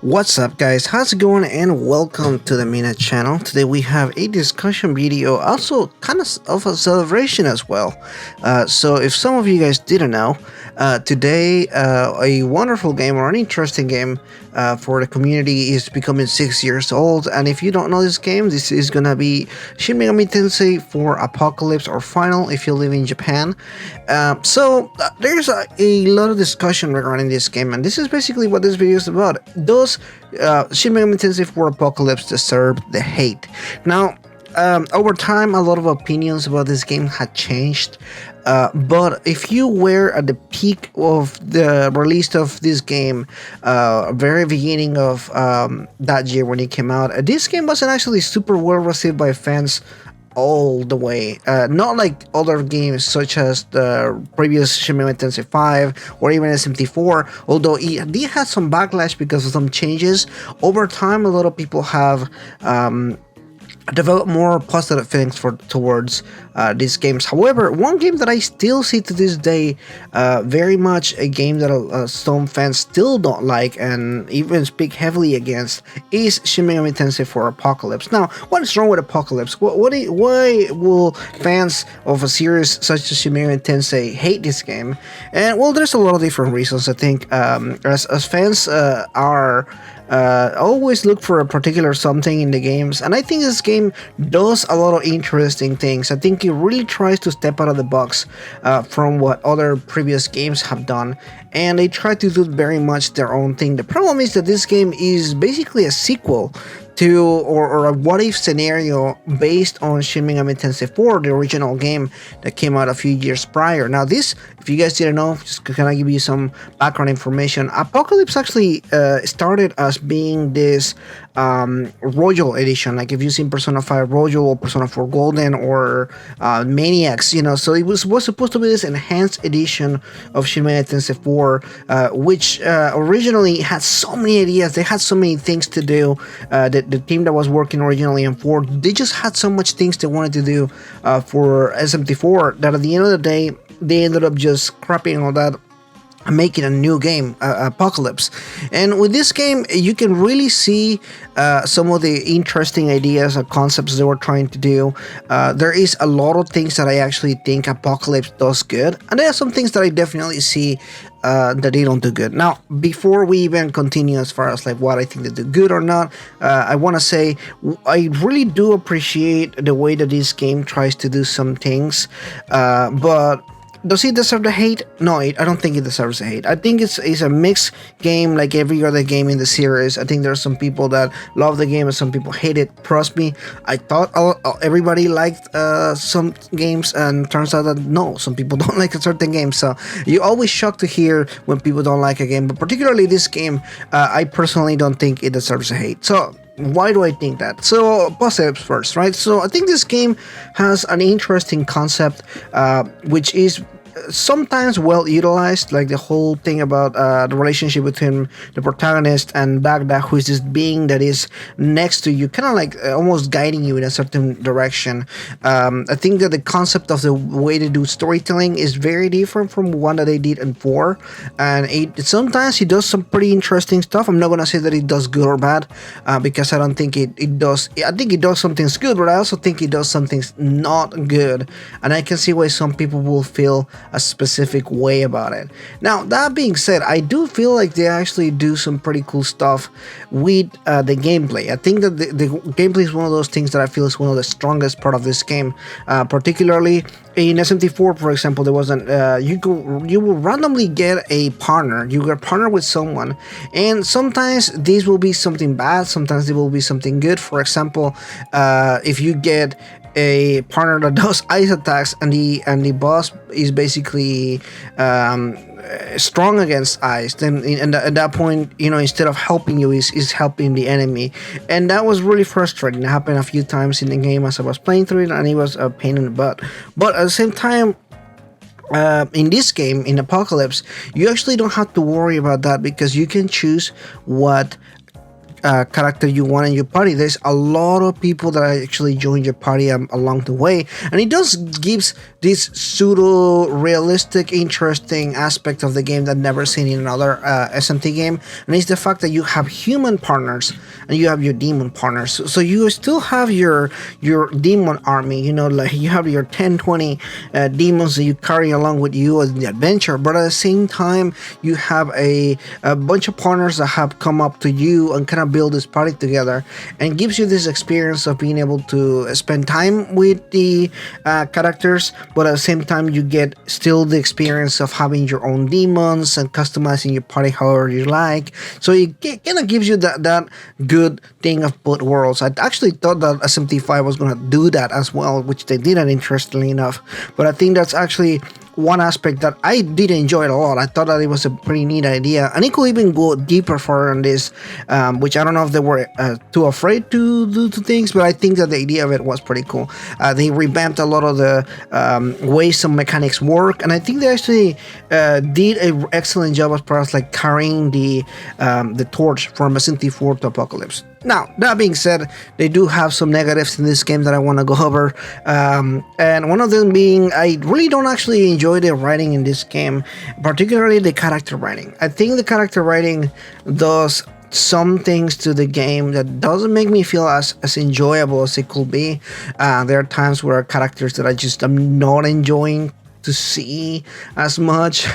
What's up guys, how's it going and welcome to the Mina channel. Today we have a discussion video, also kind of a celebration as well. So if some of you guys didn't know, today a wonderful game or an interesting game for the community is becoming 6 years old. And if you don't know this game, this is gonna be Shin Megami Tensei for Apocalypse or Final if you live in Japan. There's a lot of discussion regarding this game, and this is basically what this video is about. Does Shin Megami Tensei 4 Apocalypse deserve the hate? Now, over time, a lot of opinions about this game had changed. But if you were at the peak of the release of this game, very beginning of that year when it came out, this game wasn't actually super well received by fans all the way. Not like other games such as the previous Shin Megami Tensei 5 or even SMT4, although it did have some backlash because of some changes. Over time, a lot of people have develop more positive feelings towards these games. However, one game that I still see to this day very much a game that some fans still don't like and even speak heavily against is Shin Megami Tensei 4 Apocalypse. Now, what is wrong with Apocalypse? Why will fans of a series such as Shin Megami Tensei hate this game? And well, there's a lot of different reasons. I think as fans are always look for a particular something in the games, and I think this game does a lot of interesting things. I think it really tries to step out of the box from what other previous games have done, and they try to do very much their own thing. The problem is that this game is basically a sequel to or a what if scenario based on Shin Megami Tensei 4, the original game that came out a few years prior. Now this, if you guys didn't know, just can I give you some background information. Apocalypse actually started as being this Royal Edition, like if you've seen Persona 5 Royal or Persona 4 Golden or Maniacs, you know, so it was supposed to be this enhanced edition of Shin Megami Tensei 4, which originally had so many ideas, they had so many things to do. The team that was working originally on 4, they just had so much things they wanted to do for SMT4 that at the end of the day, they ended up just scrapping all that, making a new game, Apocalypse. And with this game, you can really see some of the interesting ideas and concepts they were trying to do. There is a lot of things that I actually think Apocalypse does good, and there are some things that I definitely see that they don't do good. Now, before we even continue as far as like what I think they do good or not, I want to say I really do appreciate the way that this game tries to do some things, but does it deserve the hate? No, I don't think it deserves the hate. I think it's a mixed game like every other game in the series. I think there's some people that love the game and some people hate it. Trust me, I thought everybody liked some games, and turns out that no, some people don't like a certain game. So you're always shocked to hear when people don't like a game, but particularly this game, I personally don't think it deserves a hate. So why do I think that? So positives first, right? So I think this game has an interesting concept, which is sometimes well utilized, like the whole thing about the relationship between the protagonist and Bagda, who is this being that is next to you, kind of like almost guiding you in a certain direction. I think that the concept of the way they do storytelling is very different from one that they did in 4, and sometimes he does some pretty interesting stuff. I'm not gonna say that it does good or bad, because I don't think it does. I think it does some things good, but I also think it does some things not good, and I can see why some people will feel a specific way about it. Now, that being said, I do feel like they actually do some pretty cool stuff with the gameplay. I think that the gameplay is one of those things that I feel is one of the strongest part of this game, particularly in SMT4, for example. There was you will randomly get a partner. You get partnered with someone, and sometimes this will be something bad, sometimes it will be something good. For example, if you get a partner that does ice attacks and the boss is basically strong against ice, then at that point, you know, instead of helping you, is helping the enemy, and that was really frustrating. It happened a few times in the game as I was playing through it, and it was a pain in the butt. But at the same time, in this game, in Apocalypse, you actually don't have to worry about that because you can choose what character you want in your party. There's a lot of people that actually join your party along the way, and it does gives this pseudo realistic, interesting aspect of the game that never seen in another SMT game, and it's the fact that you have human partners and you have your demon partners. So you still have your demon army, you know, like you have your 10-20 demons that you carry along with you as the adventure, but at the same time you have a bunch of partners that have come up to you and kind of build this party together, and gives you this experience of being able to spend time with the characters, but at the same time you get still the experience of having your own demons and customizing your party however you like. So it kind of gives you that good thing of both worlds. I actually thought that SMT5 was going to do that as well, which they didn't, interestingly enough, but I think that's actually one aspect that I did enjoy it a lot. I thought that it was a pretty neat idea, and it could even go deeper further on this, which I don't know if they were too afraid to do things, but I think that the idea of it was pretty cool. They revamped a lot of the ways some mechanics work, and I think they actually did an excellent job as far as like carrying the torch from SMT4 to Apocalypse. Now, that being said, they do have some negatives in this game that I want to go over, and one of them being I really don't actually enjoy the writing in this game, particularly the character writing. I think the character writing does some things to the game that doesn't make me feel as enjoyable as it could be. There are times where characters that I just am not enjoying to see as much.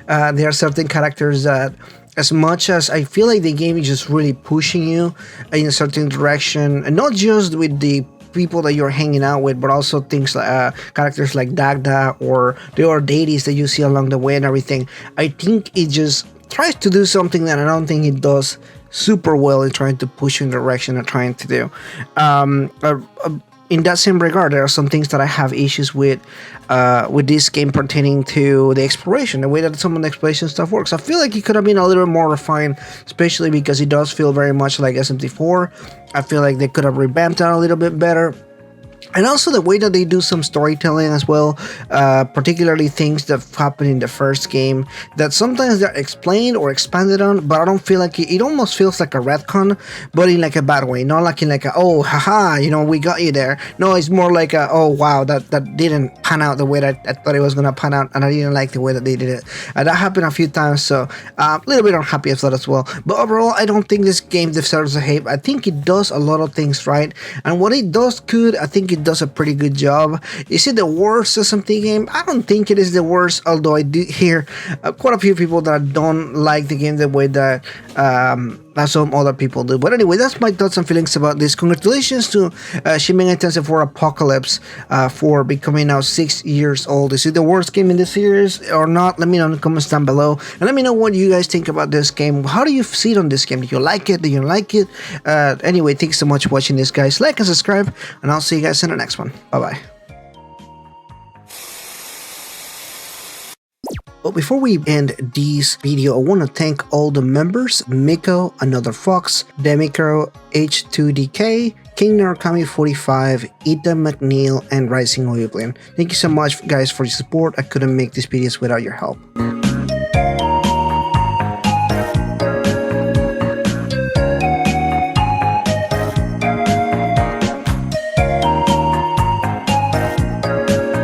There are certain characters that, as much as I feel like the game is just really pushing you in a certain direction, and not just with the people that you're hanging out with, but also things like characters like Dagda or the other deities that you see along the way and everything. I think it just tries to do something that I don't think it does super well in trying to push you in the direction they're trying to do. In that same regard, there are some things that I have issues with this game pertaining to the exploration, the way that some of the exploration stuff works. I feel like it could have been a little more refined, especially because it does feel very much like SMT4. I feel like they could have revamped that a little bit better. And also the way that they do some storytelling as well, particularly things that happen in the first game that sometimes they're explained or expanded on, but I don't feel like it almost feels like a retcon, but in like a bad way, not like in like a, oh haha, you know, we got you there. No, it's more like a, oh wow, that didn't pan out the way that I thought it was gonna pan out, and I didn't like the way that they did it. That happened a few times, so a little bit unhappy with that as well. But overall, I don't think this game deserves a hate. I think it does a lot of things right, and what it does good, I think it does a pretty good job. Is it the worst SMT game? I don't think it is the worst, although I do hear quite a few people that don't like the game the way that some other people do. But anyway, that's my thoughts and feelings about this. Congratulations to Shin Megami Tensei 4 Apocalypse for becoming now 6 years old. Is it the worst game in the series or not? Let me know in the comments down below, and let me know what you guys think about this game. How do you see it on this game? Do you like it? Do you like it? Anyway, thanks so much for watching this, guys. Like and subscribe, and I'll see you guys in the next one. Bye bye. But before we end this video, I want to thank all the members: Miko, Another Fox, Demicro, H2DK, King Narukami 45, Ethan McNeil, and Rising Oyoblin. Thank you so much, guys, for your support. I couldn't make these videos without your help.